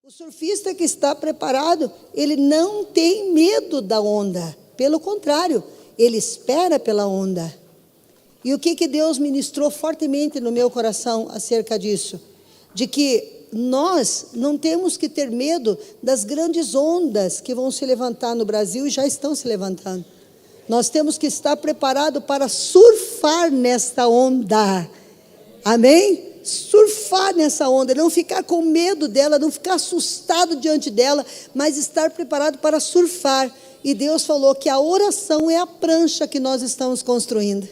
O surfista que está preparado, ele não tem medo da onda. Pelo contrário, ele espera pela onda. E o que Deus ministrou fortemente no meu coração acerca disso? De que nós não temos que ter medo das grandes ondas que vão se levantar no Brasil e já estão se levantando. Nós temos que estar preparados para surfar nesta onda. Amém? Surfar nessa onda, não ficar com medo dela, não ficar assustado diante dela, mas estar preparado para surfar. E Deus falou que a oração é a prancha que nós estamos construindo,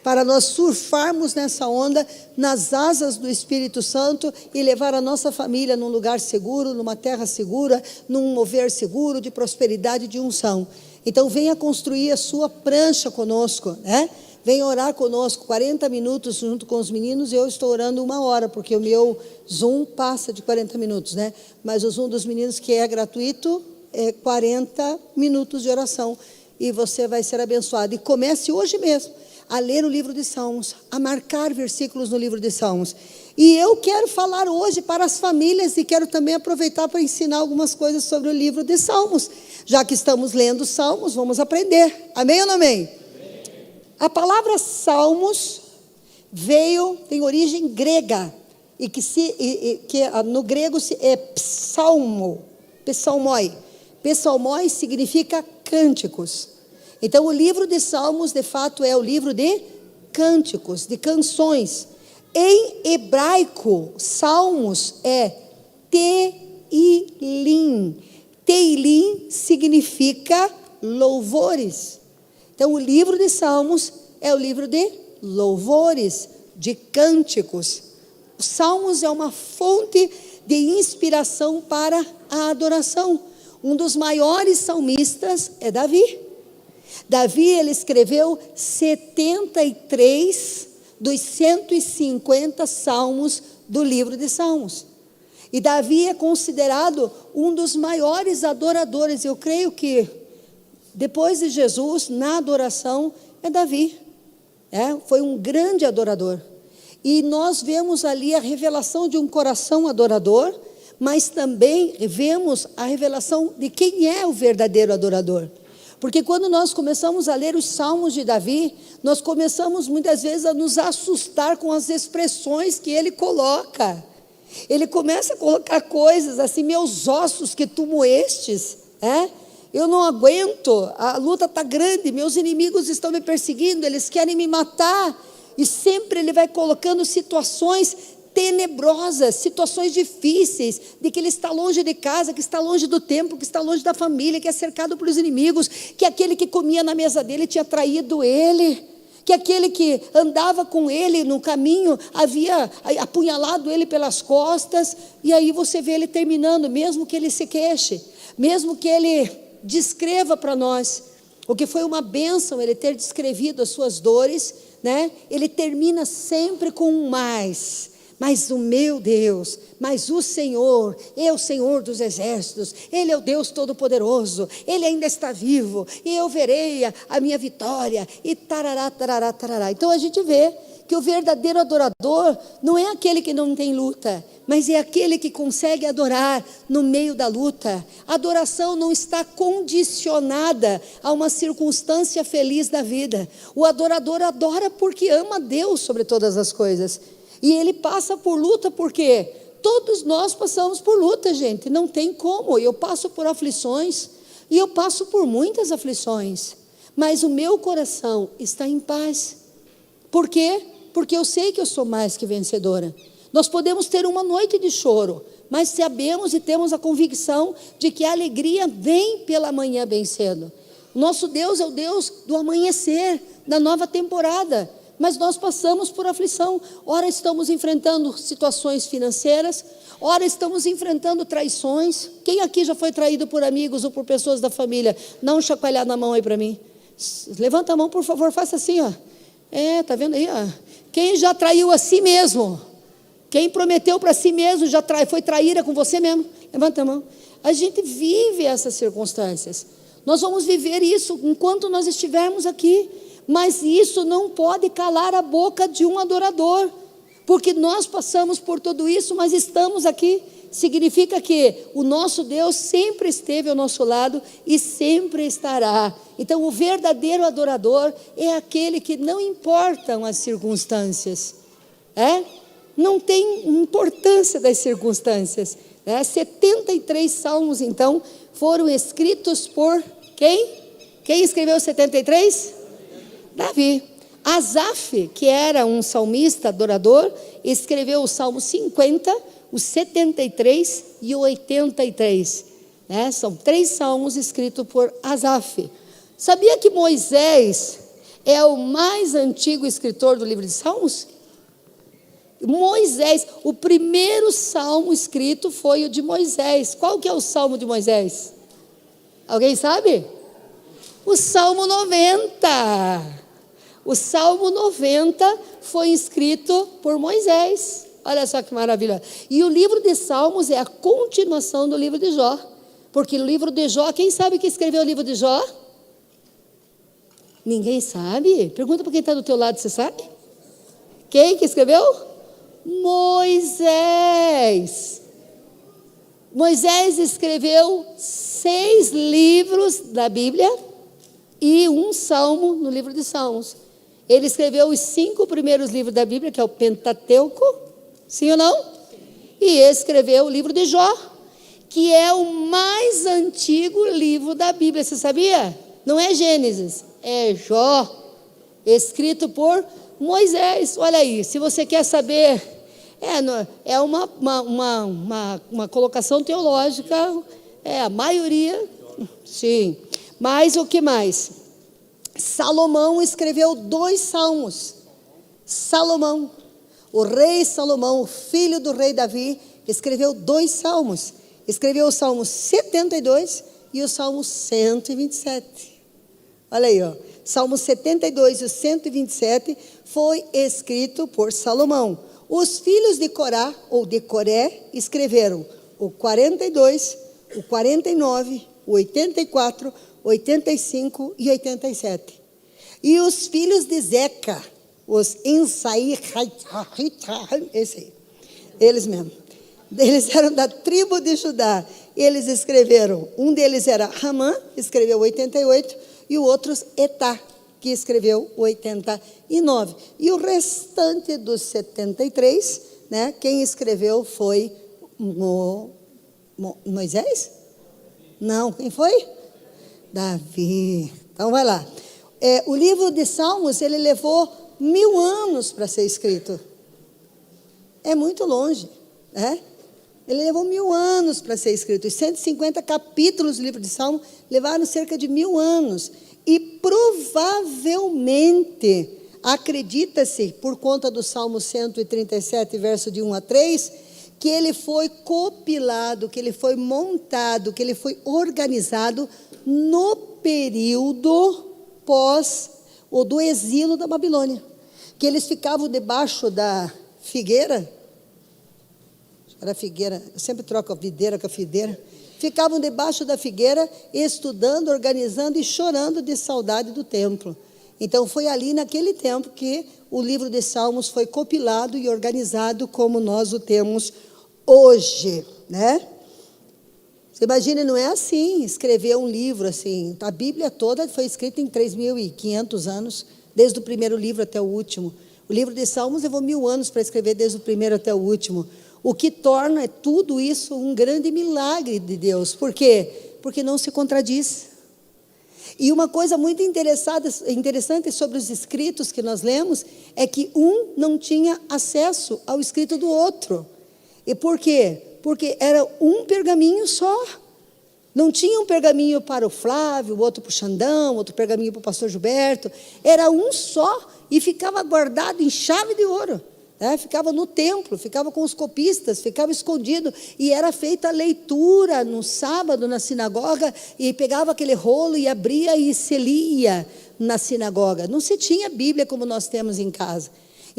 para nós surfarmos nessa onda, nas asas do Espírito Santo, e levar a nossa família num lugar seguro, numa terra segura, num mover seguro, de prosperidade, de unção. Então venha construir a sua prancha conosco, né? Venha orar conosco, 40 minutos junto com os meninos. Eu estou orando 1 hora, porque o meu Zoom passa de 40 minutos, né? Mas o Zoom dos meninos, que é gratuito, é 40 minutos de oração. E você vai ser abençoado. E comece hoje mesmo a ler o livro de Salmos, a marcar versículos no livro de Salmos. E eu quero falar hoje para as famílias, e quero também aproveitar para ensinar algumas coisas sobre o livro de Salmos. Já que estamos lendo Salmos, vamos aprender. Amém ou não amém? A palavra Salmos tem origem grega, e que no grego é psalmo, psalmoi. Psalmoi significa cânticos. Então o livro de Salmos, de fato, é o livro de cânticos, de canções. Em hebraico, Salmos é Teilim. Teilim significa louvores. Então, o livro de Salmos é o livro de louvores, de cânticos. O Salmos é uma fonte de inspiração para a adoração. Um dos maiores salmistas é Davi. Davi, ele escreveu 73 dos 150 salmos do livro de Salmos. E Davi é considerado um dos maiores adoradores. Eu creio que depois de Jesus, na adoração, é Davi. Foi um grande adorador. E nós vemos ali a revelação de um coração adorador, mas também vemos a revelação de quem é o verdadeiro adorador. Porque quando nós começamos a ler os salmos de Davi, nós começamos muitas vezes a nos assustar com as expressões que ele coloca. Ele começa a colocar coisas assim: meus ossos que tu moestes, eu não aguento, a luta está grande, meus inimigos estão me perseguindo, eles querem me matar. E sempre ele vai colocando situações tenebrosas, situações difíceis, de que ele está longe de casa, que está longe do templo, que está longe da família, que é cercado pelos inimigos, que aquele que comia na mesa dele tinha traído ele, que aquele que andava com ele no caminho havia apunhalado ele pelas costas. E aí você vê ele terminando, mesmo que ele se queixe, mesmo que ele descreva para nós o que foi uma bênção ele ter descrevido as suas dores, né? Ele termina sempre com um mais o meu Deus, mas o Senhor é o Senhor dos exércitos, Ele é o Deus Todo-Poderoso, Ele ainda está vivo, e eu verei a minha vitória, e tarará, tarará, tarará. Então a gente vê que o verdadeiro adorador não é aquele que não tem luta, mas é aquele que consegue adorar no meio da luta. A adoração não está condicionada a uma circunstância feliz da vida. O adorador adora porque ama a Deus sobre todas as coisas. E ele passa por luta, porque todos nós passamos por luta, gente, não tem como. Eu passo por aflições, e eu passo por muitas aflições, mas o meu coração está em paz. Por quê? Porque eu sei que eu sou mais que vencedora. Nós podemos ter uma noite de choro, mas sabemos e temos a convicção de que a alegria vem pela manhã bem cedo. Nosso Deus é o Deus do amanhecer, da nova temporada. Mas nós passamos por aflição. Ora estamos enfrentando situações financeiras, ora estamos enfrentando traições. Quem aqui já foi traído por amigos ou por pessoas da família? Dá um chacoalhar na mão aí para mim. Levanta a mão, por favor, faça assim, ó. Tá vendo aí, ó? Quem já traiu a si mesmo? Quem prometeu para si mesmo foi traíra com você mesmo? Levanta a mão. A gente vive essas circunstâncias. Nós vamos viver isso enquanto nós estivermos aqui. Mas isso não pode calar a boca de um adorador, porque nós passamos por tudo isso, mas estamos aqui. significa que o nosso Deus sempre esteve ao nosso lado e sempre estará. Então, o verdadeiro adorador é aquele que não importam as circunstâncias, não tem importância das circunstâncias. 73 salmos, então, foram escritos por quem? Quem escreveu 73? Davi. Asaf, que era um salmista adorador, escreveu o Salmo 50, o 73 e o 83. São 3 salmos escritos por Asaf. Sabia que Moisés é o mais antigo escritor do livro de Salmos? Moisés, o primeiro salmo escrito foi o de Moisés. Qual que é o salmo de Moisés? Alguém sabe? O Salmo 90. O Salmo 90 foi escrito por Moisés. Olha só que maravilha. E o livro de Salmos é a continuação do livro de Jó. Porque o livro de Jó, quem sabe que escreveu o livro de Jó? Ninguém sabe? Pergunta para quem está do teu lado, você sabe? Quem que escreveu? Moisés. Moisés escreveu 6 livros da Bíblia e um salmo no livro de Salmos. Ele escreveu os 5 primeiros livros da Bíblia, que é o Pentateuco, sim ou não? E escreveu o livro de Jó, que é o mais antigo livro da Bíblia, você sabia? Não é Gênesis, é Jó, escrito por Moisés. Olha aí, se você quer saber, é uma colocação teológica, a maioria, sim. Mas o que mais? Salomão escreveu 2 salmos. Salomão, o rei Salomão, o filho do rei Davi, escreveu 2 salmos. Escreveu o Salmo 72 e o Salmo 127. Olha aí, Salmo 72 e o 127 foi escrito por Salomão. Os filhos de Corá, ou de Coré, escreveram o 42, o 49, o 84, 85 e 87. E os filhos de Zeca, os Ensaí, eles mesmos, eles eram da tribo de Judá. Eles escreveram, um deles era Ramã, escreveu 88, e o outro Etá, que escreveu 89. E o restante dos 73, quem escreveu foi Moisés? Não, quem foi? Davi. Então vai lá. O livro de Salmos, ele levou 1000 anos para ser escrito. É muito longe, Ele levou 1000 anos para ser escrito. Os 150 capítulos do livro de Salmos levaram cerca de 1000 anos. E provavelmente, acredita-se, por conta do Salmo 137, verso de 1 a 3, que ele foi compilado, que ele foi montado, que ele foi organizado no período ou do exílio da Babilônia. Que eles ficavam debaixo da figueira. Era figueira, eu sempre troco a videira com a fideira. Ficavam debaixo da figueira, estudando, organizando e chorando de saudade do templo. Então, foi ali naquele tempo que o livro de Salmos foi compilado e organizado como nós o temos hoje, Você imagina, não é assim, escrever um livro assim. A Bíblia toda foi escrita em 3.500 anos, desde o primeiro livro até o último. O livro de Salmos levou 1000 anos para escrever, desde o primeiro até o último. O que torna tudo isso um grande milagre de Deus. Por quê? Porque não se contradiz. E uma coisa muito interessante sobre os escritos que nós lemos é que um não tinha acesso ao escrito do outro. E por quê? Porque era um pergaminho só. Não tinha um pergaminho para o Flávio, outro para o Xandão, outro pergaminho para o pastor Gilberto. Era um só e ficava guardado em chave de ouro. Ficava no templo, ficava com os copistas, ficava escondido. E era feita a leitura no sábado na sinagoga, e pegava aquele rolo e abria e se lia na sinagoga. Não se tinha Bíblia como nós temos em casa.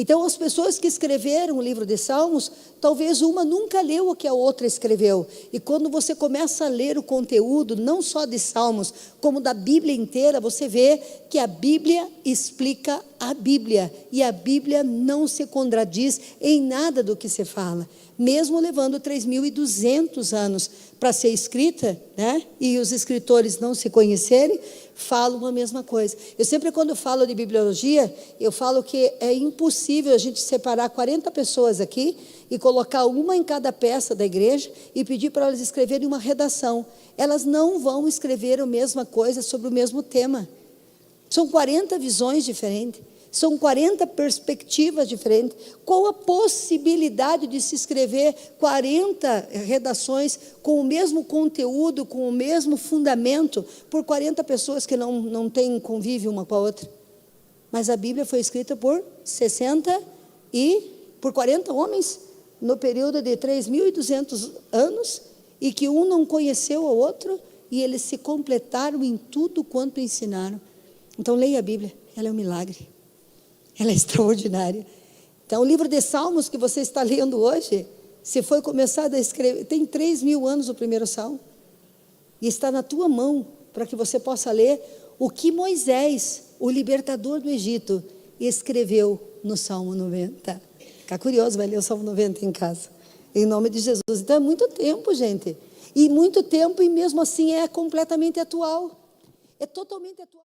Então, as pessoas que escreveram o livro de Salmos, talvez uma nunca leu o que a outra escreveu. E quando você começa a ler o conteúdo, não só de Salmos, como da Bíblia inteira, você vê que a Bíblia explica a Bíblia. E a Bíblia não se contradiz em nada do que se fala. mesmo levando 3.200 anos para ser escrita, né? E os escritores não se conhecerem, falam a mesma coisa. Eu sempre, quando falo de bibliologia, eu falo que é impossível a gente separar 40 pessoas aqui e colocar uma em cada peça da igreja e pedir para elas escreverem uma redação. Elas não vão escrever a mesma coisa sobre o mesmo tema. São 40 visões diferentes, são 40 perspectivas diferentes. Qual a possibilidade de se escrever 40 redações com o mesmo conteúdo, com o mesmo fundamento, por 40 pessoas que não têm convívio uma com a outra? Mas a Bíblia foi escrita por 40 homens, no período de 3.200 anos, e que um não conheceu o outro, e eles se completaram em tudo quanto ensinaram. Então, leia a Bíblia, ela é um milagre, ela é extraordinária. Então, o livro de Salmos que você está lendo hoje, se foi começado a escrever, tem 3.000 anos o primeiro Salmo, e está na tua mão, para que você possa ler o que Moisés, o libertador do Egito, escreveu no Salmo 90. Fica curioso, vai ler o Salmo 90 em casa, em nome de Jesus. Então, é muito tempo, gente, e muito tempo, e mesmo assim é completamente atual, é totalmente atual.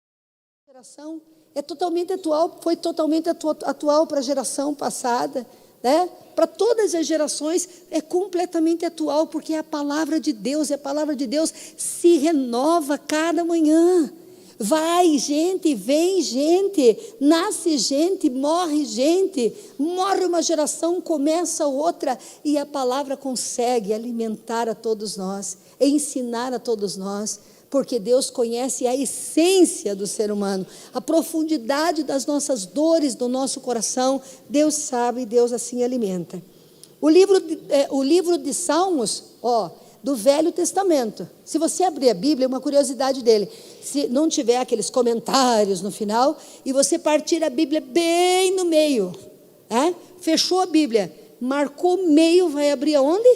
Geração é totalmente atual, foi totalmente atual para a geração passada, né? Para todas as gerações é completamente atual, porque é a palavra de Deus, e a palavra de Deus se renova cada manhã. Vai gente, vem gente, nasce gente, morre uma geração, começa outra, e a palavra consegue alimentar a todos nós, ensinar a todos nós, porque Deus conhece a essência do ser humano, a profundidade das nossas dores, do nosso coração. Deus sabe, Deus assim alimenta. O livro de Salmos, do Velho Testamento, se você abrir a Bíblia, uma curiosidade dele, se não tiver aqueles comentários no final, e você partir a Bíblia bem no meio, fechou a Bíblia, marcou o meio, vai abrir aonde?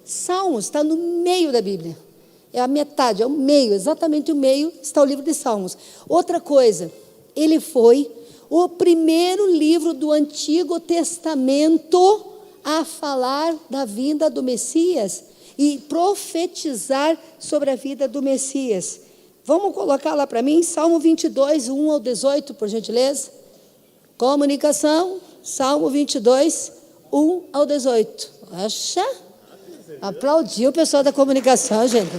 Salmos, está no meio da Bíblia. É a metade, é o meio, exatamente o meio está o livro de Salmos. Outra coisa, ele foi o primeiro livro do Antigo Testamento a falar da vinda do Messias e profetizar sobre a vida do Messias. Vamos colocar lá para mim, Salmo 22, 1 ao 18, por gentileza. Comunicação, Salmo 22, 1 ao 18. Acha? Aplaudiu o pessoal da comunicação, gente.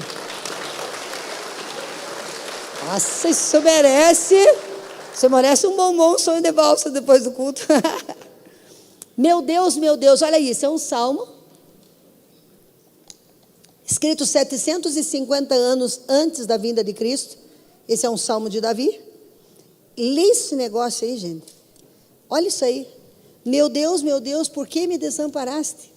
Nossa, isso merece. Você merece um bombom, um sonho de valsa depois do culto. Meu Deus, olha isso, é um salmo escrito 750 anos antes da vinda de Cristo. Esse é um salmo de Davi. Lê esse negócio aí, gente. Olha isso aí. Meu Deus, por que me desamparaste?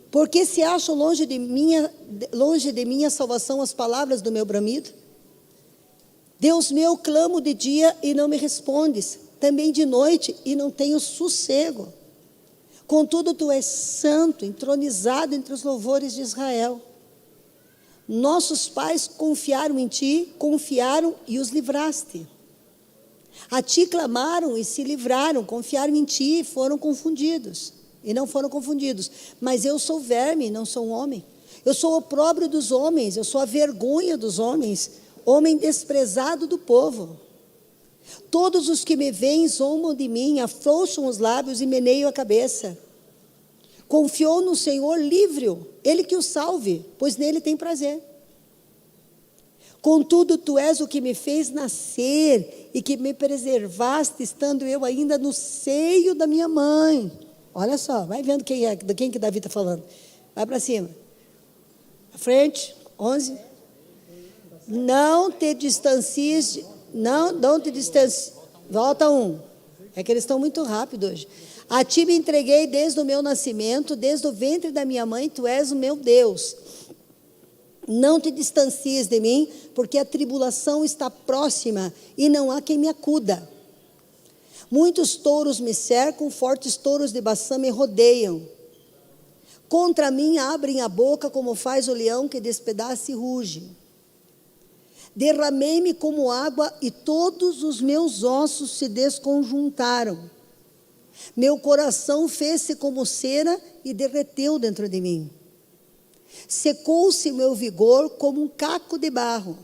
Porque se acham longe de mim a salvação as palavras do meu bramido? Deus meu, clamo de dia e não me respondes, também de noite e não tenho sossego. Contudo, tu és santo, entronizado entre os louvores de Israel. Nossos pais confiaram em ti, confiaram e os livraste. A ti clamaram e se livraram, confiaram em ti e foram confundidos. E não foram confundidos. Mas eu sou verme, não sou um homem. Eu sou o opróbrio dos homens, eu sou a vergonha dos homens, homem desprezado do povo. Todos os que me veem zombam de mim, afrouxam os lábios e meneiam a cabeça. Confiou no Senhor, livre-o, Ele que o salve, pois nele tem prazer. Contudo, tu és o que me fez nascer e que me preservaste, estando eu ainda no seio da minha mãe. Olha só, vai vendo de quem que Davi está falando. Vai para cima. À frente, 11. Não te distancies, não te distancies. Volta 1. É que eles estão muito rápidos hoje. A ti me entreguei desde o meu nascimento, desde o ventre da minha mãe, tu és o meu Deus. Não te distancies de mim, porque a tribulação está próxima e não há quem me acuda. Muitos touros me cercam, fortes touros de Baçã me rodeiam. Contra mim abrem a boca como faz o leão que despedaça e ruge. Derramei-me como água e todos os meus ossos se desconjuntaram. Meu coração fez-se como cera e derreteu dentro de mim. Secou-se meu vigor como um caco de barro.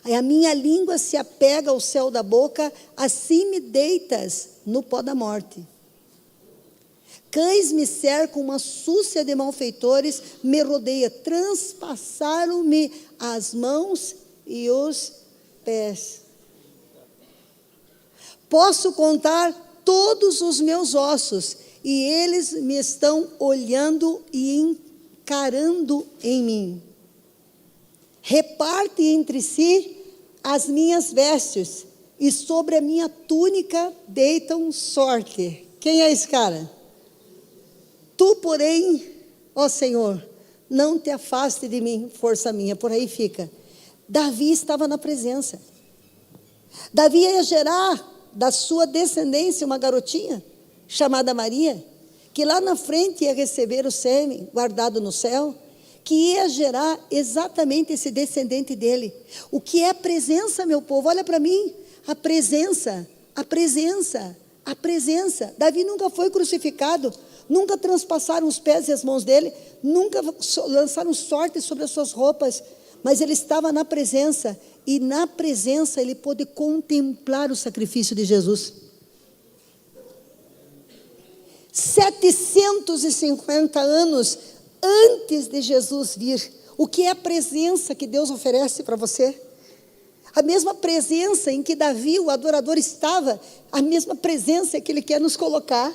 A minha língua se apega ao céu da boca, assim me deitas no pó da morte. Cães me cercam, uma súcia de malfeitores me rodeia, transpassaram-me as mãos e os pés. Posso contar todos os meus ossos, e eles me estão olhando e encarando em mim. Reparte entre si as minhas vestes, e sobre a minha túnica deitam sorte. Quem é esse cara? Tu, porém, ó Senhor, não te afaste de mim, força minha. Por aí fica. Davi estava na presença. Davi ia gerar da sua descendência uma garotinha chamada Maria, que lá na frente ia receber o sêmen guardado no céu, que ia gerar exatamente esse descendente dele. O que é presença, meu povo? Olha para mim, a presença, a presença, a presença. Davi nunca foi crucificado, nunca transpassaram os pés e as mãos dele, nunca lançaram sorte sobre as suas roupas, mas ele estava na presença, e na presença ele pôde contemplar o sacrifício de Jesus. 750 anos antes de Jesus vir. O que é a presença que Deus oferece para você? A mesma presença em que Davi, o adorador, estava, a mesma presença que Ele quer nos colocar.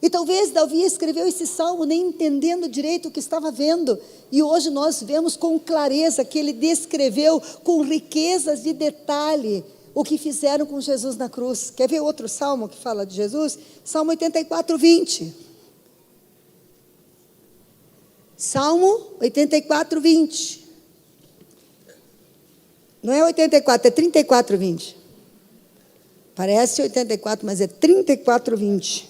E talvez Davi escreveu esse salmo nem entendendo direito o que estava vendo, e hoje nós vemos com clareza que ele descreveu com riquezas de detalhe o que fizeram com Jesus na cruz. Quer ver outro salmo que fala de Jesus? Salmo 84, 20. Salmo 84, 20. Não é 84, é 34, 20. Parece 84, mas é 34, 20.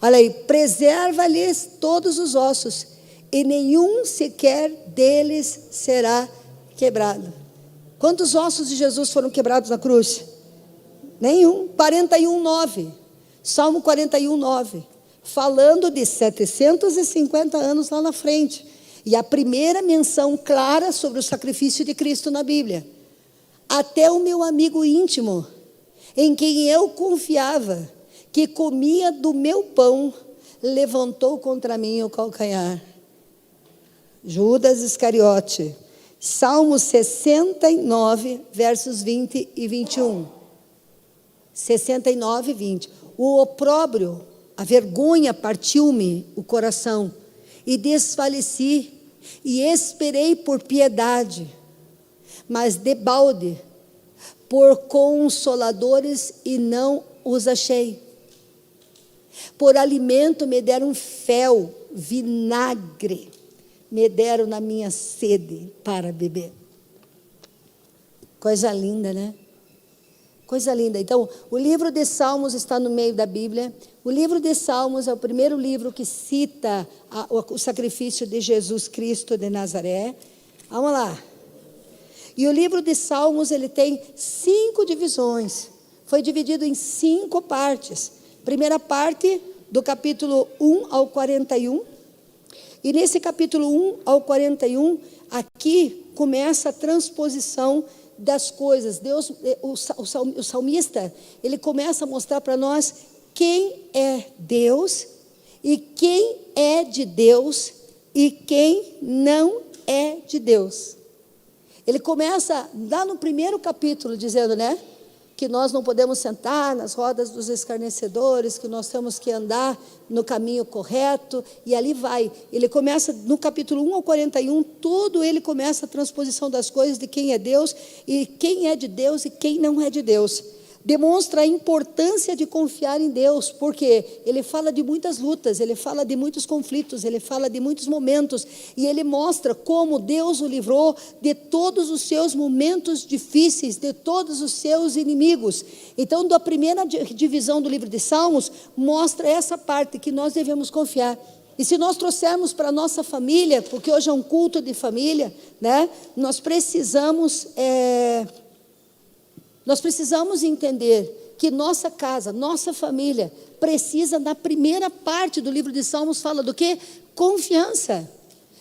Olha aí, preserva-lhes todos os ossos, e nenhum sequer deles será quebrado. Quantos ossos de Jesus foram quebrados na cruz? Nenhum. 41, 9. Salmo 41, 9. Falando de 750 anos lá na frente. E a primeira menção clara sobre o sacrifício de Cristo na Bíblia. Até o meu amigo íntimo, em quem eu confiava, que comia do meu pão, levantou contra mim o calcanhar. Judas Iscariote. Salmo 69, versos 20 e 21. 69, 20. O opróbrio, a vergonha partiu-me o coração, e desfaleci, e esperei por piedade, mas debalde, por consoladores, e não os achei. Por alimento me deram fel, vinagre, me deram na minha sede para beber. Coisa linda, né? Coisa linda. Então, o livro de Salmos está no meio da Bíblia. O livro de Salmos é o primeiro livro que cita o sacrifício de Jesus Cristo de Nazaré. Vamos lá. E o livro de Salmos, ele tem 5 divisões. Foi dividido em 5 partes. Primeira parte, do capítulo 1 ao 41. E nesse capítulo 1 ao 41, aqui começa a transposição das coisas. Deus, o salmista, ele começa a mostrar para nós quem é Deus, e quem é de Deus, e quem não é de Deus. Ele começa lá no primeiro capítulo dizendo, né, que nós não podemos sentar nas rodas dos escarnecedores, que nós temos que andar no caminho correto, e ali vai. Ele começa no capítulo 1 ao 41, tudo ele começa a transposição das coisas, de quem é Deus, e quem é de Deus e quem não é de Deus. Demonstra a importância de confiar em Deus, porque ele fala de muitas lutas, ele fala de muitos conflitos, ele fala de muitos momentos, e ele mostra como Deus o livrou de todos os seus momentos difíceis, de todos os seus inimigos. Então, da primeira divisão do livro de Salmos, mostra essa parte que nós devemos confiar. E se nós trouxermos para a nossa família, porque hoje é um culto de família, né, nós precisamos entender que nossa casa, nossa família precisa, na primeira parte do livro de Salmos, fala do quê? Confiança.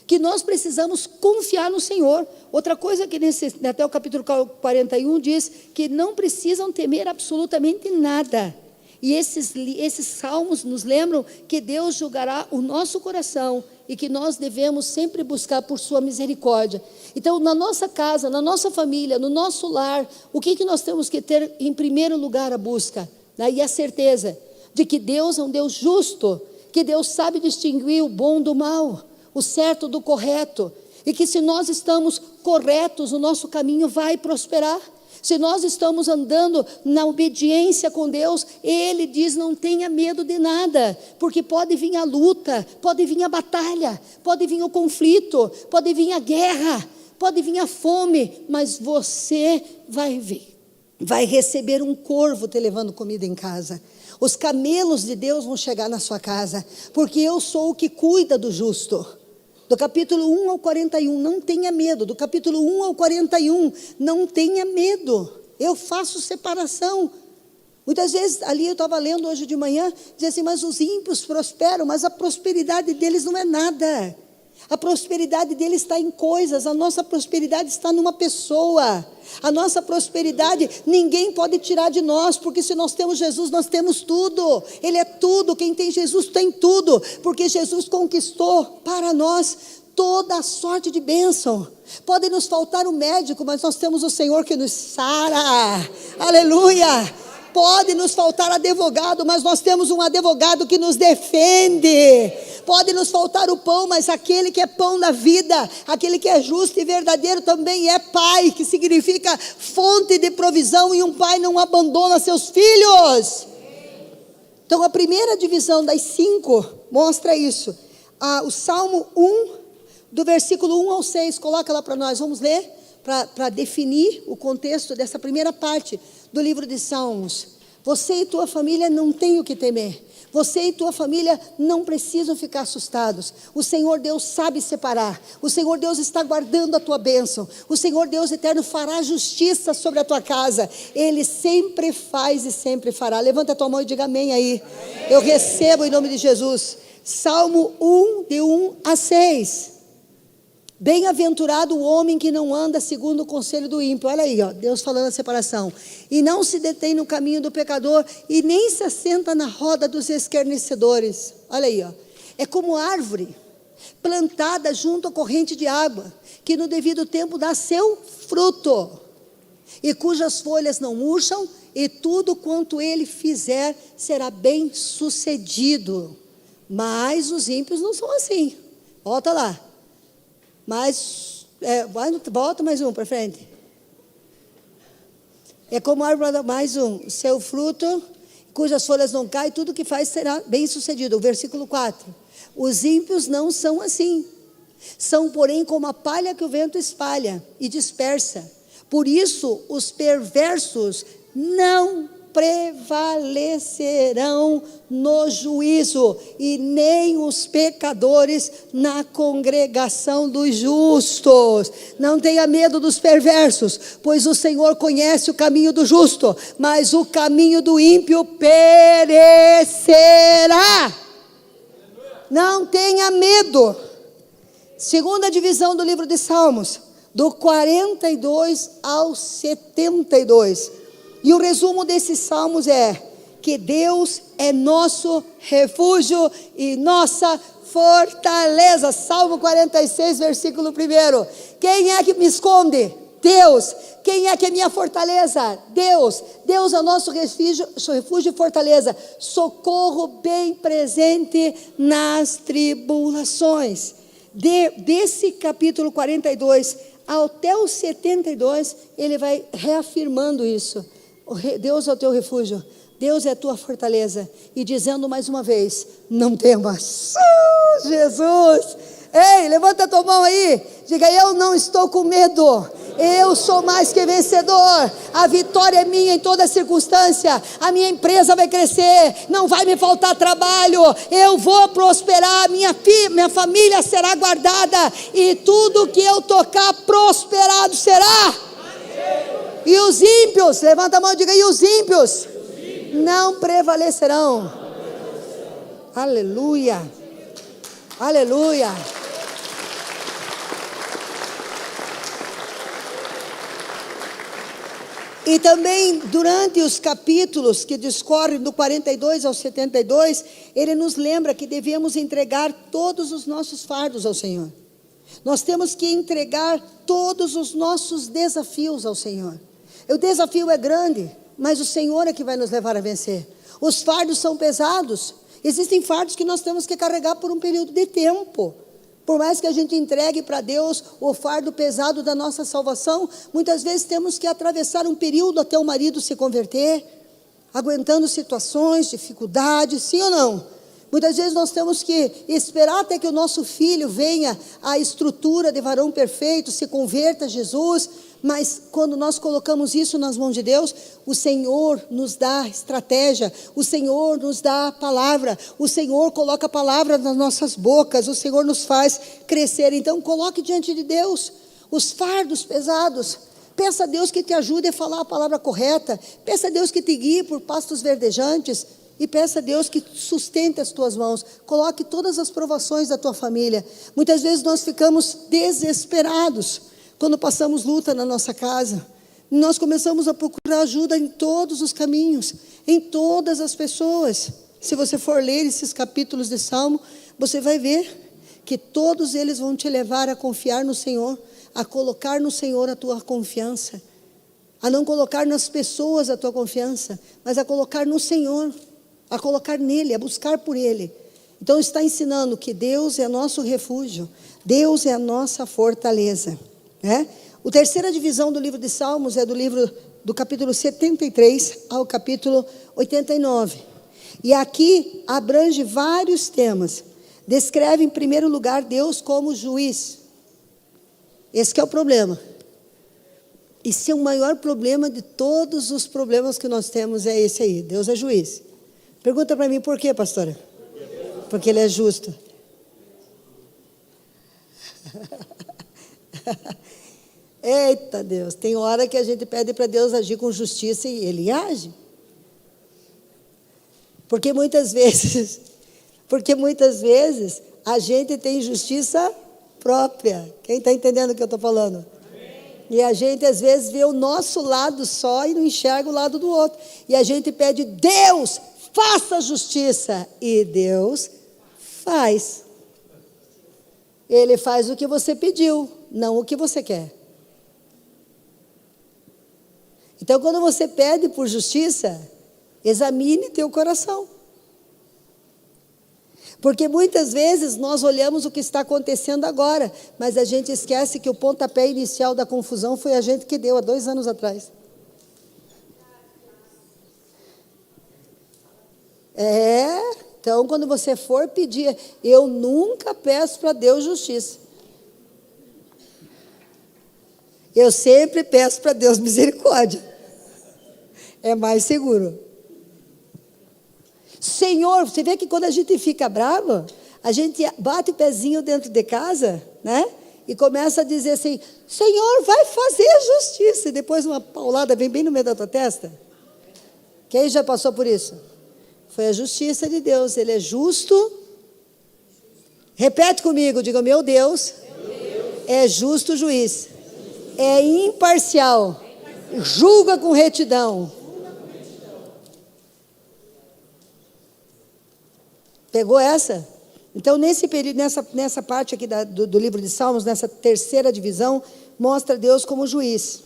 Que nós precisamos confiar no Senhor. Outra coisa que até o capítulo 41 diz que não precisam temer absolutamente nada. E esses salmos nos lembram que Deus julgará o nosso coração e que nós devemos sempre buscar por sua misericórdia. Então, na nossa casa, na nossa família, no nosso lar, o que nós temos que ter em primeiro lugar? A busca, né? E a certeza de que Deus é um Deus justo, que Deus sabe distinguir o bom do mal, o certo do correto, e que se nós estamos corretos, o nosso caminho vai prosperar. Se nós estamos andando na obediência com Deus, Ele diz: não tenha medo de nada, porque pode vir a luta, pode vir a batalha, pode vir o conflito, pode vir a guerra, pode vir a fome, mas você vai receber um corvo te levando comida em casa. Os camelos de Deus vão chegar na sua casa, porque eu sou o que cuida do justo. Do capítulo 1 ao 41, não tenha medo. Do capítulo 1 ao 41, não tenha medo. Eu faço separação. Muitas vezes, ali eu estava lendo hoje de manhã, dizia assim: mas os ímpios prosperam, mas a prosperidade deles não é nada. A prosperidade deles está em coisas, a nossa prosperidade está numa pessoa. A nossa prosperidade ninguém pode tirar de nós, porque se nós temos Jesus, nós temos tudo. Ele é tudo, quem tem Jesus tem tudo, porque Jesus conquistou para nós toda a sorte de bênção. Pode nos faltar o médico, mas nós temos o Senhor que nos sara. Aleluia! Pode nos faltar advogado, mas nós temos um advogado que nos defende. Pode nos faltar o pão, mas aquele que é pão da vida, aquele que é justo e verdadeiro também é pai, que significa fonte de provisão, e um pai não abandona seus filhos. Então a primeira divisão das 5 mostra isso. O Salmo 1, do versículo 1 ao 6, coloca lá para nós, vamos ler, para definir o contexto dessa primeira parte do livro de Salmos. Você e tua família não têm o que temer. Você e tua família não precisam ficar assustados. O Senhor Deus sabe separar. O Senhor Deus está guardando a tua bênção. O Senhor Deus eterno fará justiça sobre a tua casa. Ele sempre faz e sempre fará. Levanta a tua mão e diga amém aí. Amém. Eu recebo em nome de Jesus. Salmo 1, de 1 a 6. Bem-aventurado o homem que não anda segundo o conselho do ímpio. Olha aí, ó, Deus falando a separação. E não se detém no caminho do pecador, e nem se assenta na roda dos escarnecedores. Olha aí, ó. É como árvore plantada junto à corrente de água, que no devido tempo dá seu fruto, e cujas folhas não murcham, e tudo quanto ele fizer será bem sucedido. Mas os ímpios não são assim. Volta lá. Mas, volta mais um para frente. É como a árvore, mais um, seu fruto, cujas folhas não caem, tudo que faz será bem sucedido. O versículo 4. Os ímpios não são assim. São, porém, como a palha que o vento espalha e dispersa. Por isso, os perversos não prevalecerão no juízo, e nem os pecadores na congregação dos justos. Não tenha medo dos perversos, pois o Senhor conhece o caminho do justo, mas o caminho do ímpio perecerá. Não tenha medo. Segunda divisão do livro de Salmos, do 42 ao 72. E o resumo desses salmos é que Deus é nosso refúgio e nossa fortaleza. Salmo 46, versículo 1. Quem é que me esconde? Deus. Quem é que é minha fortaleza? Deus. Deus é o nosso refúgio e fortaleza. Socorro bem presente nas tribulações. Desse capítulo 42 até o 72, ele vai reafirmando isso. Deus é o teu refúgio, Deus é a tua fortaleza, e dizendo mais uma vez: não temas. Jesus, ei, levanta a tua mão aí, diga: eu não estou com medo, eu sou mais que vencedor, a vitória é minha em toda circunstância, a minha empresa vai crescer, não vai me faltar trabalho, eu vou prosperar, minha família será guardada, e tudo que eu tocar prosperado será. E os ímpios, levanta a mão e diga: e os ímpios não prevalecerão. Aleluia. Aleluia. E também, durante os capítulos que discorrem do 42 ao 72, ele nos lembra que devemos entregar todos os nossos fardos ao Senhor. Nós temos que entregar todos os nossos desafios ao Senhor. O desafio é grande, mas o Senhor é que vai nos levar a vencer. Os fardos são pesados. Existem fardos que nós temos que carregar por um período de tempo. Por mais que a gente entregue para Deus o fardo pesado da nossa salvação, muitas vezes temos que atravessar um período até o marido se converter, aguentando situações, dificuldades, sim ou não? Muitas vezes nós temos que esperar até que o nosso filho venha à estrutura de varão perfeito, se converta a Jesus, mas quando nós colocamos isso nas mãos de Deus, o Senhor nos dá estratégia, o Senhor nos dá a palavra, o Senhor coloca a palavra nas nossas bocas, o Senhor nos faz crescer. Então coloque diante de Deus os fardos pesados, peça a Deus que te ajude a falar a palavra correta, peça a Deus que te guie por pastos verdejantes, e peça a Deus que sustente as tuas mãos, coloque todas as provações da tua família. Muitas vezes nós ficamos desesperados quando passamos luta na nossa casa. Nós começamos a procurar ajuda em todos os caminhos, em todas as pessoas. Se você for ler esses capítulos de Salmo, você vai ver que todos eles vão te levar a confiar no Senhor, a colocar no Senhor a tua confiança, a não colocar nas pessoas a tua confiança, mas a colocar no Senhor, a colocar nele, a buscar por ele. Então está ensinando que Deus é nosso refúgio, Deus é a nossa fortaleza, né? A terceira divisão do livro de Salmos é do livro do capítulo 73 ao capítulo 89. E aqui abrange vários temas. Descreve em primeiro lugar Deus como juiz. Esse que é o problema. Esse é o maior problema de todos os problemas que nós temos, é esse aí. Deus é juiz. Pergunta para mim por quê, pastora? Porque Ele é justo. Eita Deus, tem hora que a gente pede para Deus agir com justiça e Ele age. Porque muitas vezes a gente tem justiça própria. Quem está entendendo o que eu estou falando? E a gente às vezes vê o nosso lado só e não enxerga o lado do outro. E a gente pede, Deus, faça justiça. E Deus faz. Ele faz o que você pediu, não o que você quer. Então, quando você pede por justiça, examine teu coração. Porque muitas vezes nós olhamos o que está acontecendo agora, mas a gente esquece que o pontapé inicial da confusão foi a gente que deu há 2 anos atrás. Então quando você for pedir, eu nunca peço para Deus justiça. Eu sempre peço para Deus misericórdia. É mais seguro. Senhor, você vê que quando a gente fica bravo, a gente bate o pezinho dentro de casa, né? E começa a dizer assim, Senhor, vai fazer justiça. E depois uma paulada vem bem no meio da tua testa. Quem já passou por isso? Foi a justiça de Deus. Ele é justo. Repete comigo, diga, meu Deus é justo juiz. É imparcial. Julga com retidão. Pegou essa? Então, nesse período, nessa parte aqui do livro de Salmos, nessa terceira divisão, mostra Deus como juiz.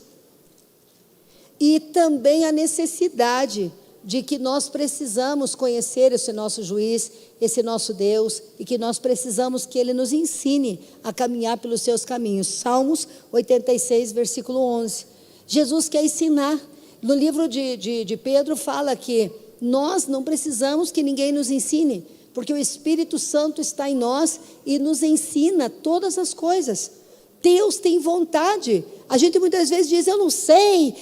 E também a necessidade de que nós precisamos conhecer esse nosso juiz, esse nosso Deus, e que nós precisamos que Ele nos ensine a caminhar pelos seus caminhos. Salmos 86, versículo 11. Jesus quer ensinar. No livro de Pedro fala que nós não precisamos que ninguém nos ensine, porque o Espírito Santo está em nós e nos ensina todas as coisas. Deus tem vontade. A gente muitas vezes diz, eu não sei,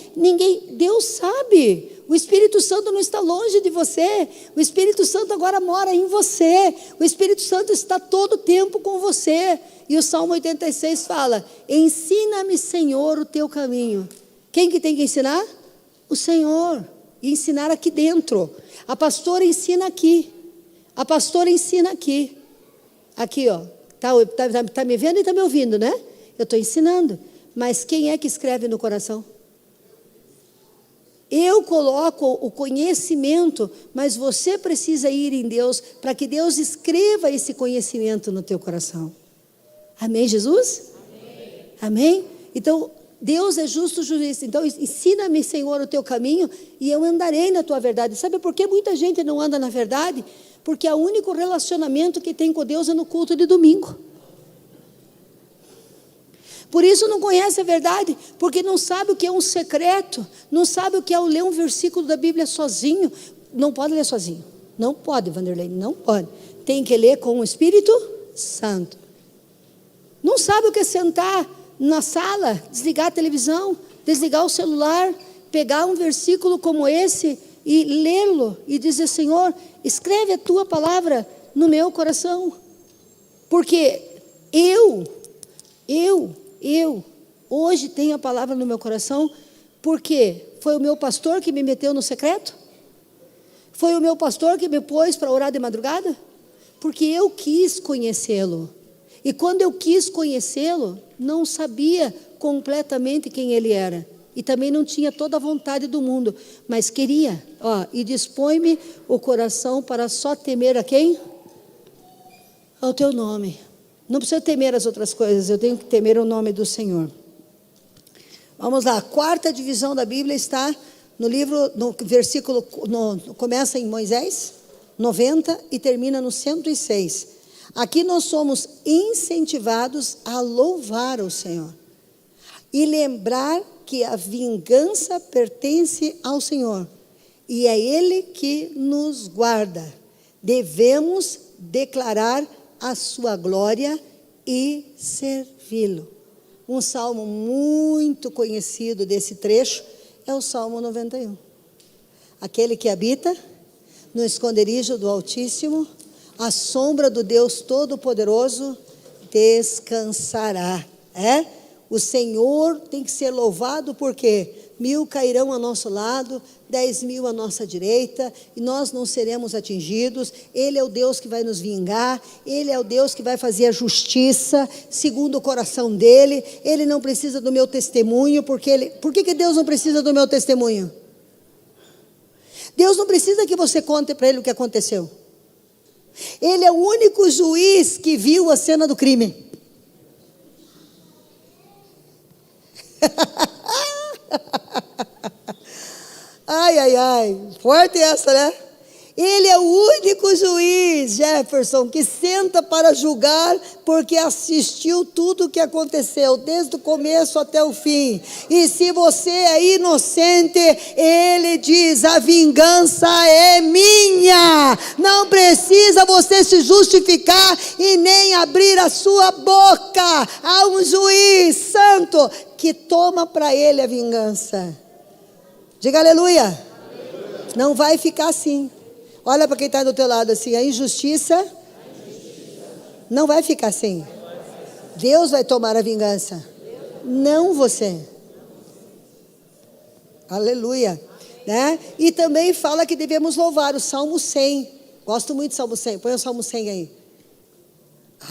Deus sabe. O Espírito Santo não está longe de você. O Espírito Santo agora mora em você. O Espírito Santo está todo o tempo com você. E o Salmo 86 fala, ensina-me, Senhor, o teu caminho. Quem que tem que ensinar? O Senhor. e ensinar aqui dentro. A pastora ensina aqui. A pastora ensina aqui. Aqui, ó. Tá me vendo e está me ouvindo, né? Eu estou ensinando. Mas quem é que escreve no coração? Eu coloco o conhecimento, mas você precisa ir em Deus para que Deus escreva esse conhecimento no teu coração. Amém, Jesus? Amém. Amém? Então, Deus é justo juiz. Então, ensina-me, Senhor, o teu caminho e eu andarei na tua verdade. Sabe por que muita gente não anda na verdade? Porque o único relacionamento que tem com Deus é no culto de domingo. Por isso não conhece a verdade, porque não sabe o que é um secreto, não sabe o que é ler um versículo da Bíblia sozinho. Não pode ler sozinho. Não pode, Vanderlei, não pode. Tem que ler com o Espírito Santo. Não sabe o que é sentar na sala, desligar a televisão, desligar o celular, pegar um versículo como esse e lê-lo e dizer: Senhor, escreve a tua palavra no meu coração. Porque eu hoje tenho a palavra no meu coração, porque foi o meu pastor que me meteu no secreto? Foi o meu pastor que me pôs para orar de madrugada? Porque eu quis conhecê-lo. E quando eu quis conhecê-lo, não sabia completamente quem ele era. E também não tinha toda a vontade do mundo, mas queria. E dispõe-me o coração para só temer a quem? Ao teu nome. Não precisa temer as outras coisas, eu tenho que temer o nome do Senhor. Vamos lá, a quarta divisão da Bíblia está no livro, no versículo, começa em Moisés, 90 e termina no 106. Aqui nós somos incentivados a louvar o Senhor e lembrar que a vingança pertence ao Senhor e é Ele que nos guarda. Devemos declarar a sua glória e servi-lo. Um salmo muito conhecido desse trecho é o Salmo 91. Aquele que habita no esconderijo do Altíssimo, à sombra do Deus Todo-Poderoso, descansará. O Senhor tem que ser louvado porque 1.000 cairão ao nosso lado, 10.000 à nossa direita, e nós não seremos atingidos. Ele é o Deus que vai nos vingar, Ele é o Deus que vai fazer a justiça, segundo o coração dEle. Ele não precisa do meu testemunho, por que Deus não precisa do meu testemunho? Deus não precisa que você conte para Ele o que aconteceu. Ele é o único juiz que viu a cena do crime. Ai, forte essa, né? Ele é o único juiz, Jefferson, que senta para julgar, porque assistiu tudo o que aconteceu, desde o começo até o fim. E se você é inocente, ele diz: a vingança é minha. Não precisa você se justificar e nem abrir a sua boca. Há um juiz santo que toma para ele a vingança. Diga aleluia. Não vai ficar assim. Olha para quem está do teu lado assim: a injustiça não vai ficar assim. Deus vai tomar a vingança, não você. Aleluia, né? E também fala que devemos louvar o Salmo 100. Gosto muito do Salmo 100. Põe o Salmo 100 aí.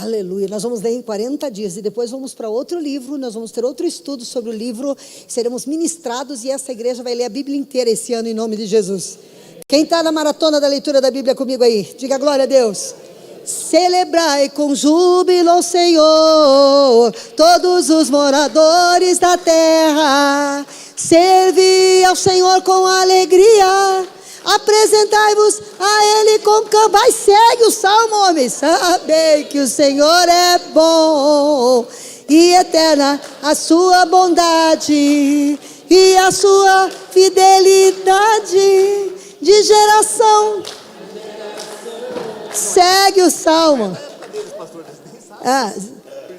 Aleluia, nós vamos ler em 40 dias e depois vamos para outro livro, nós vamos ter outro estudo sobre o livro, seremos ministrados e essa igreja vai ler a Bíblia inteira esse ano em nome de Jesus. Quem está na maratona da leitura da Bíblia comigo aí? Diga glória a Deus. Celebrai com júbilo ao Senhor, todos os moradores da terra. Servi ao Senhor com alegria. Apresentai-vos a Ele com canto. Vai, segue o salmo, homens. Sabei que o Senhor é bom e eterna a sua bondade e a sua fidelidade de geração. Segue o salmo.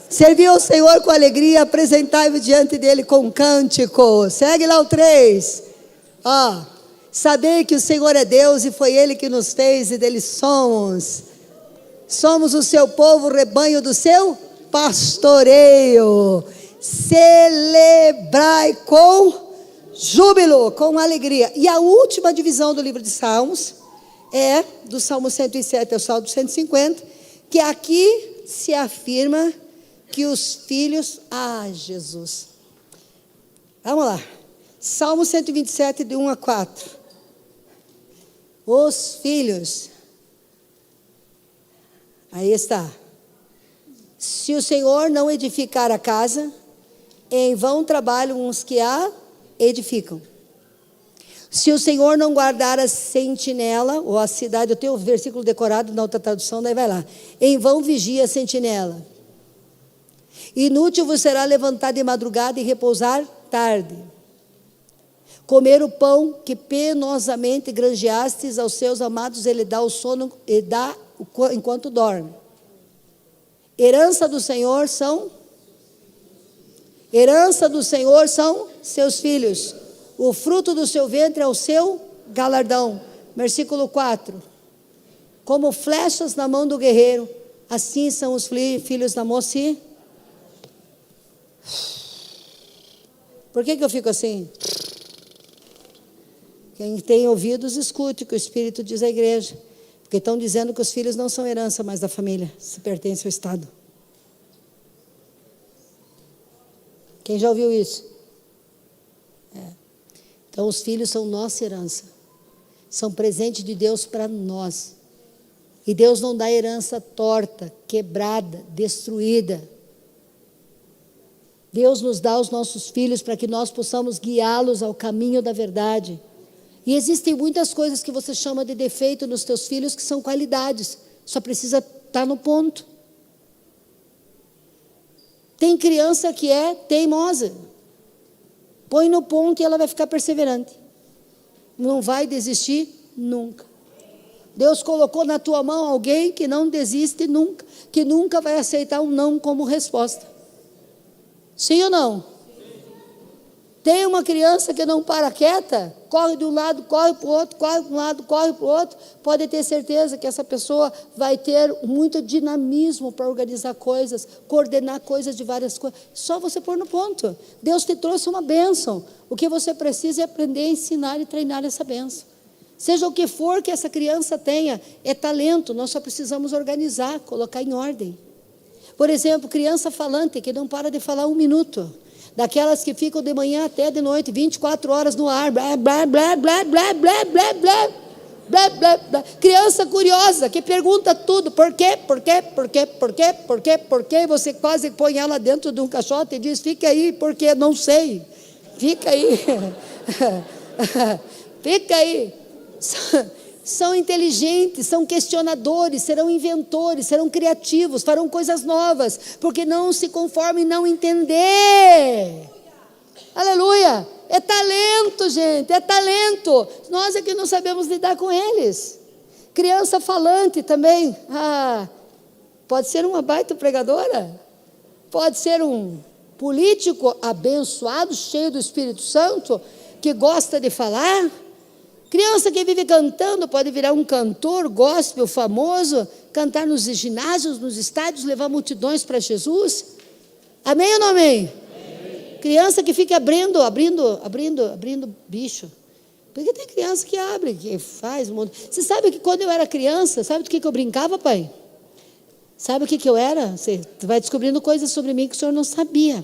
Servi ao Senhor com alegria, apresentai-vos diante dele com cântico. Segue lá o 3. Sabei que o Senhor é Deus e foi Ele que nos fez e dele somos. Somos o seu povo, o rebanho do seu pastoreio. Celebrai com júbilo, com alegria. E a última divisão do livro de Salmos é do Salmo 107 ao Salmo 150, que aqui se afirma que os filhos... Jesus. Vamos lá. Salmo 127, de 1 a 4. Os filhos. Aí está. Se o Senhor não edificar a casa, em vão trabalham os que a edificam. Se o Senhor não guardar a sentinela, ou a cidade, eu tenho o versículo decorado na outra tradução, daí vai lá. Em vão vigia a sentinela. Inútil vos será levantar de madrugada e repousar tarde. Comer o pão que penosamente granjeastes aos seus amados, ele dá o sono e dá enquanto dorme. Herança do Senhor são seus filhos. O fruto do seu ventre é o seu galardão. Versículo 4. Como flechas na mão do guerreiro, assim são os filhos da moça. Por que eu fico assim? Quem tem ouvidos, escute o que o Espírito diz à igreja. Porque estão dizendo que os filhos não são herança mais da família, se pertence ao Estado. Quem já ouviu isso? Então, os filhos são nossa herança. São presente de Deus para nós. E Deus não dá herança torta, quebrada, destruída. Deus nos dá os nossos filhos para que nós possamos guiá-los ao caminho da verdade. E existem muitas coisas que você chama de defeito nos teus filhos que são qualidades. Só precisa estar no ponto. Tem criança que é teimosa. Põe no ponto e ela vai ficar perseverante. Não vai desistir nunca. Deus colocou na tua mão alguém que não desiste nunca. Que nunca vai aceitar um não como resposta. Sim ou não? Tem uma criança que não para quieta, corre de um lado, corre para o outro, corre para um lado, corre para o outro, pode ter certeza que essa pessoa vai ter muito dinamismo para organizar coisas, coordenar coisas de várias coisas. Só você pôr no ponto. Deus te trouxe uma bênção. O que você precisa é aprender a ensinar e treinar essa bênção. Seja o que for que essa criança tenha, é talento, nós só precisamos organizar, colocar em ordem. Por exemplo, criança falante, que não para de falar 1 minuto. Daquelas que ficam de manhã até de noite, 24 horas no ar, blá, blá, blá, blá, blá, blá, blá, blá, blá, blá, blá. Criança curiosa, que pergunta tudo, por quê, por quê, por quê, por quê, por quê, por quê, você quase põe ela dentro de um caixote e diz, fica aí, porque não sei, fica aí, fica aí. São inteligentes, são questionadores, serão inventores, serão criativos, farão coisas novas, porque não se conformam em não entender. Aleluia! É talento, gente, é talento. Nós é que não sabemos lidar com eles. Criança falante também. Pode ser uma baita pregadora, pode ser um político abençoado, cheio do Espírito Santo, que gosta de falar. Criança que vive cantando pode virar um cantor gospel famoso, cantar nos ginásios, nos estádios, levar multidões para Jesus. Amém ou não amém? Amém. Criança que fica abrindo bicho. Porque tem criança que abre, que faz um monte. Você sabe que quando eu era criança, sabe do que eu brincava, pai? Sabe o que eu era? Você vai descobrindo coisas sobre mim que o senhor não sabia.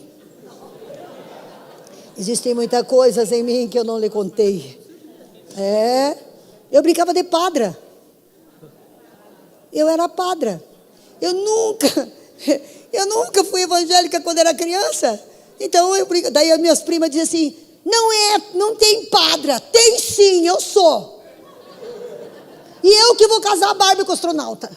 Existem muitas coisas em mim que eu não lhe contei. Eu brincava de padra. Eu era padra. Eu nunca fui evangélica quando era criança. Então, daí as minhas primas diziam assim, não tem padra. Tem sim, eu sou. E eu que vou casar a Barbie com o astronauta.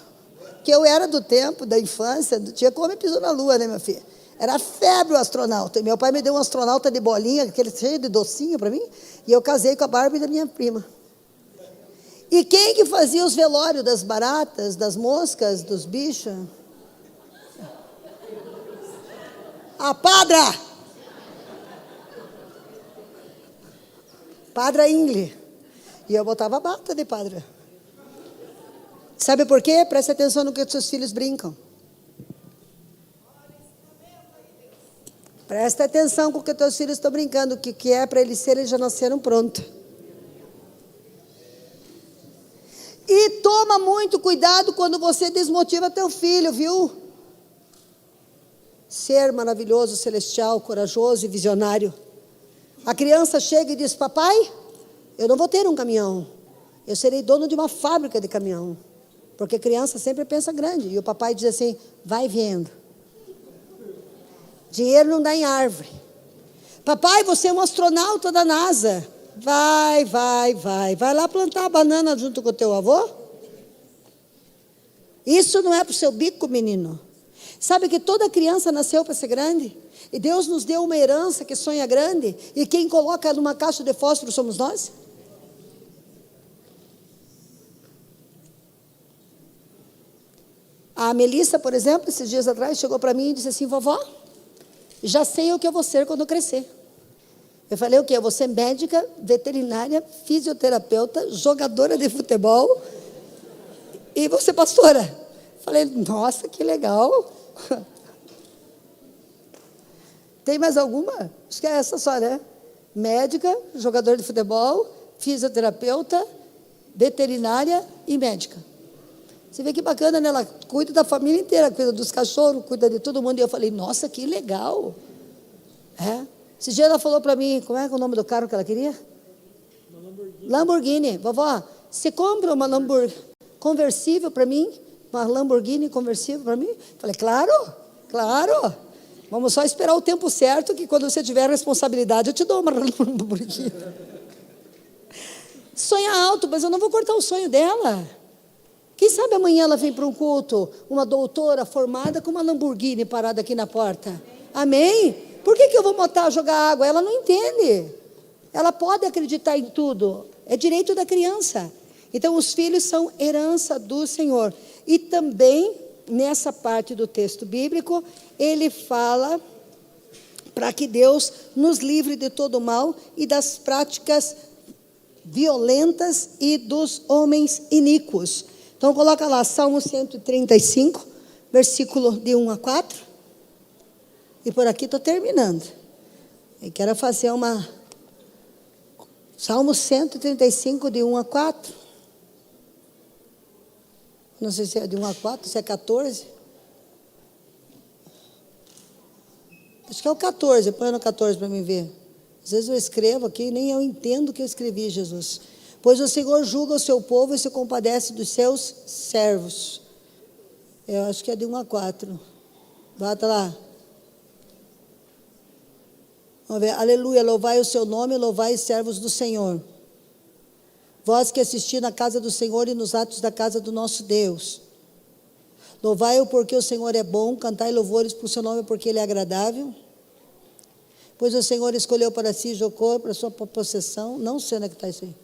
Que eu era do tempo, da infância, tinha como pisou na lua, né, minha filha? Era febre o astronauta. E meu pai me deu um astronauta de bolinha, aquele cheio de docinho para mim, e eu casei com a Barbie da minha prima. E quem que fazia os velórios das baratas, das moscas, dos bichos? A padra! Padra Ingle. E eu botava a bata de padra. Sabe por quê? Preste atenção no que os seus filhos brincam. Presta atenção com o que teus filhos estão brincando. O que é para eles serem, eles já nasceram prontos. E toma muito cuidado quando você desmotiva teu filho, viu? Ser maravilhoso, celestial, corajoso e visionário. A criança chega e diz: papai, eu não vou ter um caminhão. Eu serei dono de uma fábrica de caminhão. Porque criança sempre pensa grande. E o papai diz assim: vai vendo. Dinheiro não dá em árvore. Papai, você é um astronauta da NASA. Vai. Vai lá plantar a banana junto com o teu avô? Isso não é para o seu bico, menino. Sabe que toda criança nasceu para ser grande? E Deus nos deu uma herança que sonha grande. E quem coloca numa caixa de fósforo somos nós? A Melissa, por exemplo, esses dias atrás, chegou para mim e disse assim: vovó, já sei o que eu vou ser quando eu crescer. Eu falei: o quê? Eu vou ser médica, veterinária, fisioterapeuta, jogadora de futebol e vou ser pastora. Falei: nossa, que legal. Tem mais alguma? Acho que é essa só, né? Médica, jogadora de futebol, fisioterapeuta, veterinária e médica. Você vê que bacana, né? Ela cuida da família inteira, cuida dos cachorros, cuida de todo mundo. E eu falei: nossa, que legal. Esse dia ela falou para mim: como é o nome do carro que ela queria? Uma Lamborghini. Lamborghini. Vovó, você compra uma Lamborghini conversível para mim? Uma Lamborghini conversível para mim? Falei: claro. Vamos só esperar o tempo certo, que quando você tiver a responsabilidade, eu te dou uma Lamborghini. Sonha alto, mas eu não vou cortar o sonho dela. Quem sabe amanhã ela vem para um culto, uma doutora formada com uma Lamborghini parada aqui na porta. Amém? Por que eu vou botar a jogar água? Ela não entende. Ela pode acreditar em tudo. É direito da criança. Então, os filhos são herança do Senhor. E também, nessa parte do texto bíblico, ele fala para que Deus nos livre de todo mal e das práticas violentas e dos homens iníquos. Então, coloca lá, Salmo 135, versículo de 1 a 4. E por aqui estou terminando. Eu quero fazer uma... Salmo 135, de 1 a 4. Não sei se é de 1 a 4, se é 14. Acho que é o 14, põe no 14 para mim ver. Às vezes eu escrevo aqui e nem eu entendo o que eu escrevi, Jesus. Pois o Senhor julga o seu povo e se compadece dos seus servos. Eu acho que é de 1 a 4. Bata lá. Vamos ver. Aleluia, louvai o seu nome, louvai os servos do Senhor. Vós que assistis na casa do Senhor e nos atos da casa do nosso Deus. Louvai-o porque o Senhor é bom, cantai louvores para o seu nome porque ele é agradável. Pois o Senhor escolheu para si Jacó, para sua possessão. Não sei onde é que está isso aí.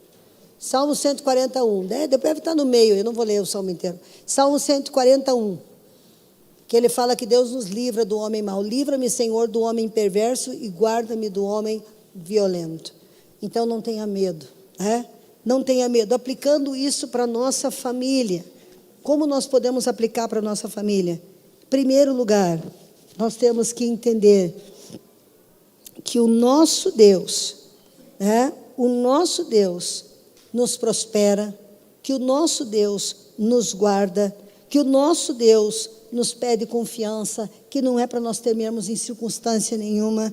Salmo 141, né? Deve estar no meio, eu não vou ler o salmo inteiro. Salmo 141, que ele fala que Deus nos livra do homem mau. Livra-me, Senhor, do homem perverso e guarda-me do homem violento. Então não tenha medo, né? Não tenha medo. Aplicando isso para a nossa família. Como nós podemos aplicar para a nossa família? Em primeiro lugar, nós temos que entender que o nosso Deus, né? O nosso Deus nos prospera, que o nosso Deus nos guarda, que o nosso Deus nos pede confiança, que não é para nós temermos em circunstância nenhuma,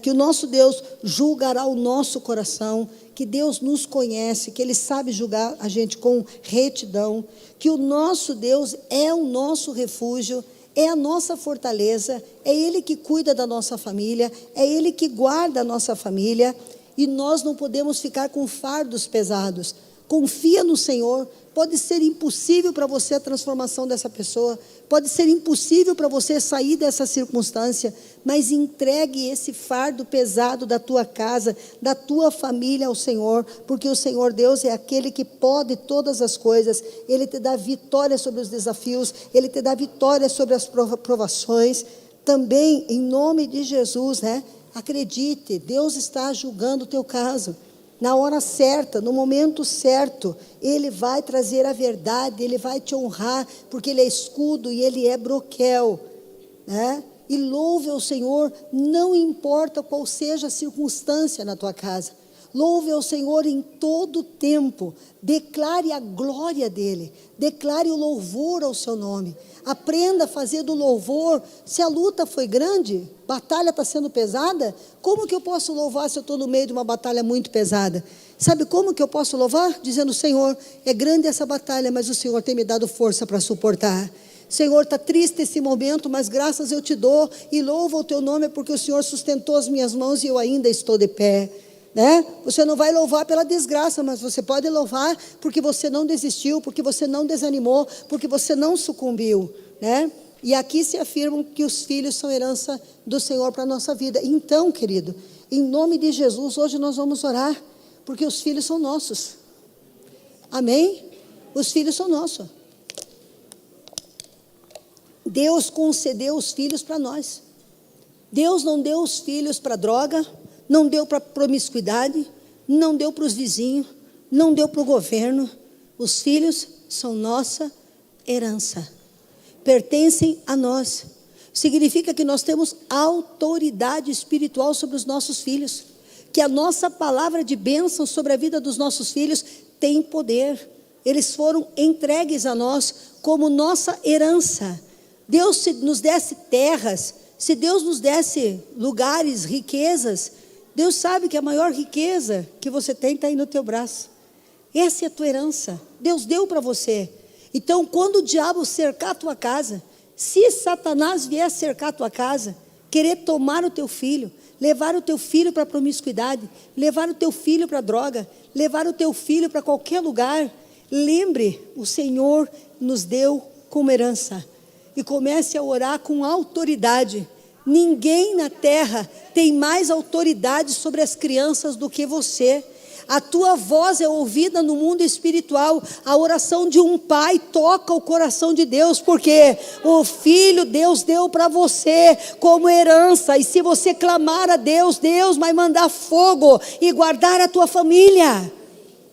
que o nosso Deus julgará o nosso coração, que Deus nos conhece, que Ele sabe julgar a gente com retidão, que o nosso Deus é o nosso refúgio, é a nossa fortaleza, é Ele que cuida da nossa família, é Ele que guarda a nossa família, e nós não podemos ficar com fardos pesados. Confia no Senhor. Pode ser impossível para você a transformação dessa pessoa, pode ser impossível para você sair dessa circunstância, mas entregue esse fardo pesado da tua casa, da tua família ao Senhor, porque o Senhor Deus é aquele que pode todas as coisas. Ele te dá vitória sobre os desafios, Ele te dá vitória sobre as provações. Também, em nome de Jesus, acredite, Deus está julgando o teu caso. Na hora certa, no momento certo, Ele vai trazer a verdade, Ele vai te honrar, porque Ele é escudo e Ele é broquel, e louve ao Senhor, não importa qual seja a circunstância na tua casa. Louve ao Senhor em todo tempo, declare a glória dEle, declare o louvor ao seu nome, aprenda a fazer do louvor. Se a luta foi grande, batalha está sendo pesada, como que eu posso louvar se eu estou no meio de uma batalha muito pesada? Sabe como que eu posso louvar? Dizendo: Senhor, é grande essa batalha, mas o Senhor tem me dado força para suportar. Senhor, está triste esse momento, mas graças eu te dou, e louvo o teu nome, porque o Senhor sustentou as minhas mãos e eu ainda estou de pé. Né? Você não vai louvar pela desgraça, mas você pode louvar porque você não desistiu, porque você não desanimou, porque você não sucumbiu, né? E aqui se afirma que os filhos são herança do Senhor para a nossa vida. Então, querido, em nome de Jesus, hoje nós vamos orar, porque os filhos são nossos. Amém? Os filhos são nossos. Deus concedeu os filhos para nós. Deus não deu os filhos para droga, não deu para promiscuidade, não deu para os vizinhos, não deu para o governo. Os filhos são nossa herança, pertencem a nós. Significa que nós temos autoridade espiritual sobre os nossos filhos, que a nossa palavra de bênção sobre a vida dos nossos filhos tem poder. Eles foram entregues a nós como nossa herança. Deus, se nos desse terras, se Deus nos desse lugares, riquezas, Deus sabe que a maior riqueza que você tem está aí no teu braço. Essa é a tua herança. Deus deu para você. Então, quando o diabo cercar a tua casa, se Satanás vier cercar a tua casa, querer tomar o teu filho, levar o teu filho para a promiscuidade, levar o teu filho para a droga, levar o teu filho para qualquer lugar, lembre, o Senhor nos deu como herança. E comece a orar com autoridade. Ninguém na terra tem mais autoridade sobre as crianças do que você. A tua voz é ouvida no mundo espiritual. A oração de um pai toca o coração de Deus, porque o filho Deus deu para você como herança. E se você clamar a Deus, Deus vai mandar fogo e guardar a tua família.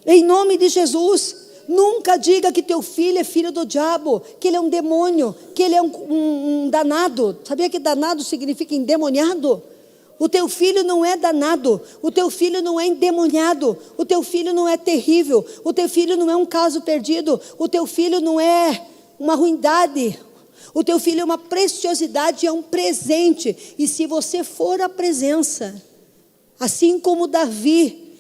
Em nome de Jesus. Nunca diga que teu filho é filho do diabo, que ele é um demônio, que ele é um danado. Sabia que danado significa endemoniado? O teu filho não é danado, o teu filho não é endemoniado, o teu filho não é terrível, o teu filho não é um caso perdido, o teu filho não é uma ruindade, o teu filho é uma preciosidade, é um presente. E se você for à presença, assim como Davi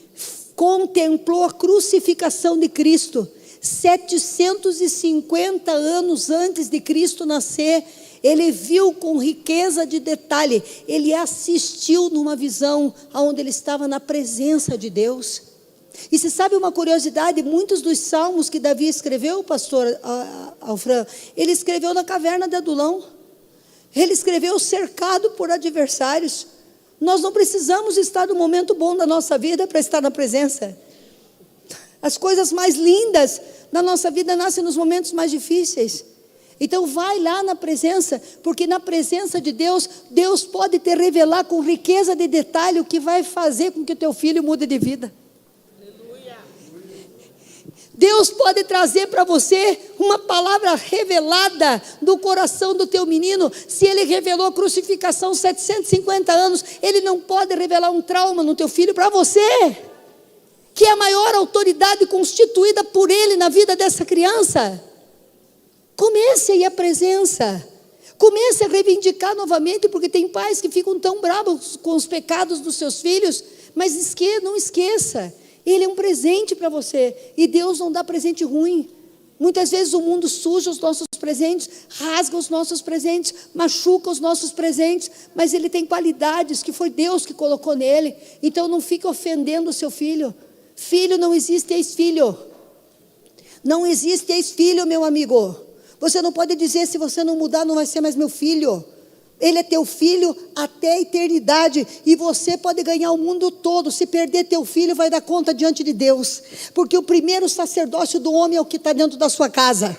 contemplou a crucificação de Cristo, 750 anos antes de Cristo nascer, ele viu com riqueza de detalhe, ele assistiu numa visão onde ele estava na presença de Deus. E se sabe uma curiosidade, muitos dos salmos que Davi escreveu, pastor Alfran, ele escreveu na caverna de Adulão, ele escreveu cercado por adversários. Nós não precisamos estar no momento bom da nossa vida para estar na presença. As coisas mais lindas da nossa vida nascem nos momentos mais difíceis. Então vai lá na presença, porque na presença de Deus, Deus pode te revelar com riqueza de detalhe o que vai fazer com que o teu filho mude de vida. Aleluia. Deus pode trazer para você uma palavra revelada do coração do teu menino. Se ele revelou a crucificação 750 anos, ele não pode revelar um trauma no teu filho para você, que é a maior autoridade constituída por ele na vida dessa criança. Comece a ir à presença, comece a reivindicar novamente, porque tem pais que ficam tão bravos com os pecados dos seus filhos, mas não esqueça, ele é um presente para você, e Deus não dá presente ruim. Muitas vezes o mundo suja os nossos presentes, rasga os nossos presentes, machuca os nossos presentes, mas ele tem qualidades que foi Deus que colocou nele. Então não fique ofendendo o seu filho. Filho, não existe ex-filho. Não existe ex-filho, meu amigo. Você não pode dizer: se você não mudar, não vai ser mais meu filho. Ele é teu filho até a eternidade. E você pode ganhar o mundo todo. Se perder teu filho, vai dar conta diante de Deus. Porque o primeiro sacerdócio do homem é o que está dentro da sua casa.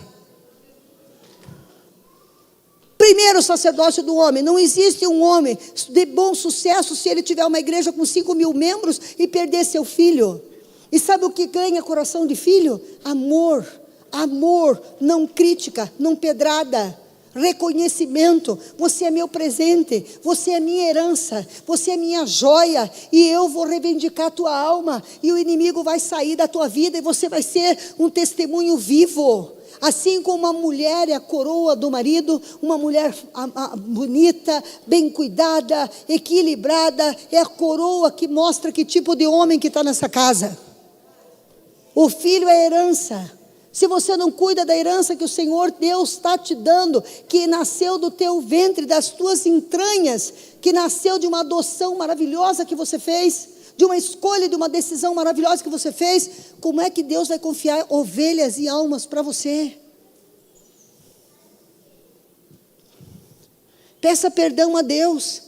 Primeiro sacerdócio do homem. Não existe um homem de bom sucesso se ele tiver uma igreja com 5.000 membros e perder seu filho. E sabe o que ganha coração de filho? Amor. Amor, não crítica, não pedrada. reconhecimento. Você é meu presente, você é minha herança, você é minha joia, e eu vou reivindicar a tua alma, e o inimigo vai sair da tua vida, e você vai ser um testemunho vivo. Assim como uma mulher é a coroa do marido, uma mulher bonita, bem cuidada, equilibrada, é a coroa que mostra que tipo de homem que está nessa casa. O filho é herança. Se você não cuida da herança que o Senhor Deus está te dando, que nasceu do teu ventre, das tuas entranhas, que nasceu de uma adoção maravilhosa que você fez, de uma escolha, de uma decisão maravilhosa que você fez, como é que Deus vai confiar ovelhas e almas para você? Peça perdão a Deus.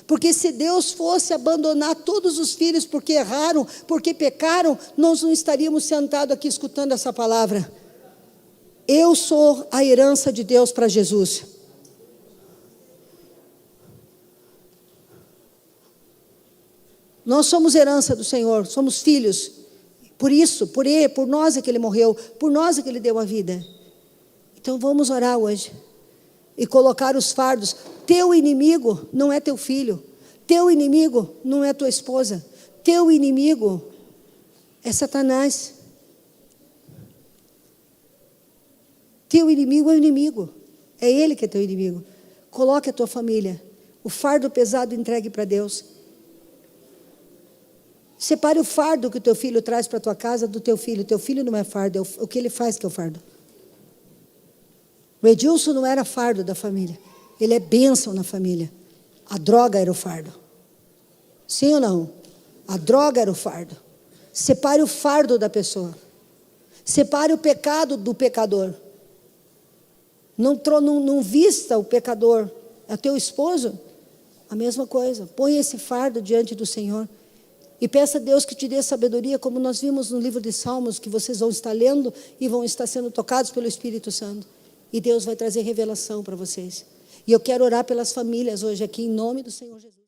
Porque se Deus fosse abandonar todos os filhos porque erraram, porque pecaram, nós não estaríamos sentados aqui escutando essa palavra. Eu sou a herança de Deus para Jesus. Nós somos herança do Senhor, somos filhos. Por isso, por Ele, por nós é que Ele morreu, por nós é que Ele deu a vida. Então vamos orar hoje e colocar os fardos. Teu inimigo não é teu filho, teu inimigo não é tua esposa, teu inimigo é Satanás. Teu inimigo é o inimigo, é ele que é teu inimigo. Coloque a tua família, o fardo pesado entregue para Deus. Separe o fardo que o teu filho traz para a tua casa do teu filho. Teu filho não é fardo, é o que ele faz que é o fardo. O Edilson não era fardo da família, ele é bênção na família. A droga era o fardo. Sim ou não? A droga era o fardo. Separe o fardo da pessoa. Separe o pecado do pecador. Não vista o pecador. É teu esposo? A mesma coisa. Põe esse fardo diante do Senhor. E peça a Deus que te dê sabedoria, como nós vimos no livro de Salmos, que vocês vão estar lendo e vão estar sendo tocados pelo Espírito Santo. E Deus vai trazer revelação para vocês. E eu quero orar pelas famílias hoje aqui, em nome do Senhor Jesus.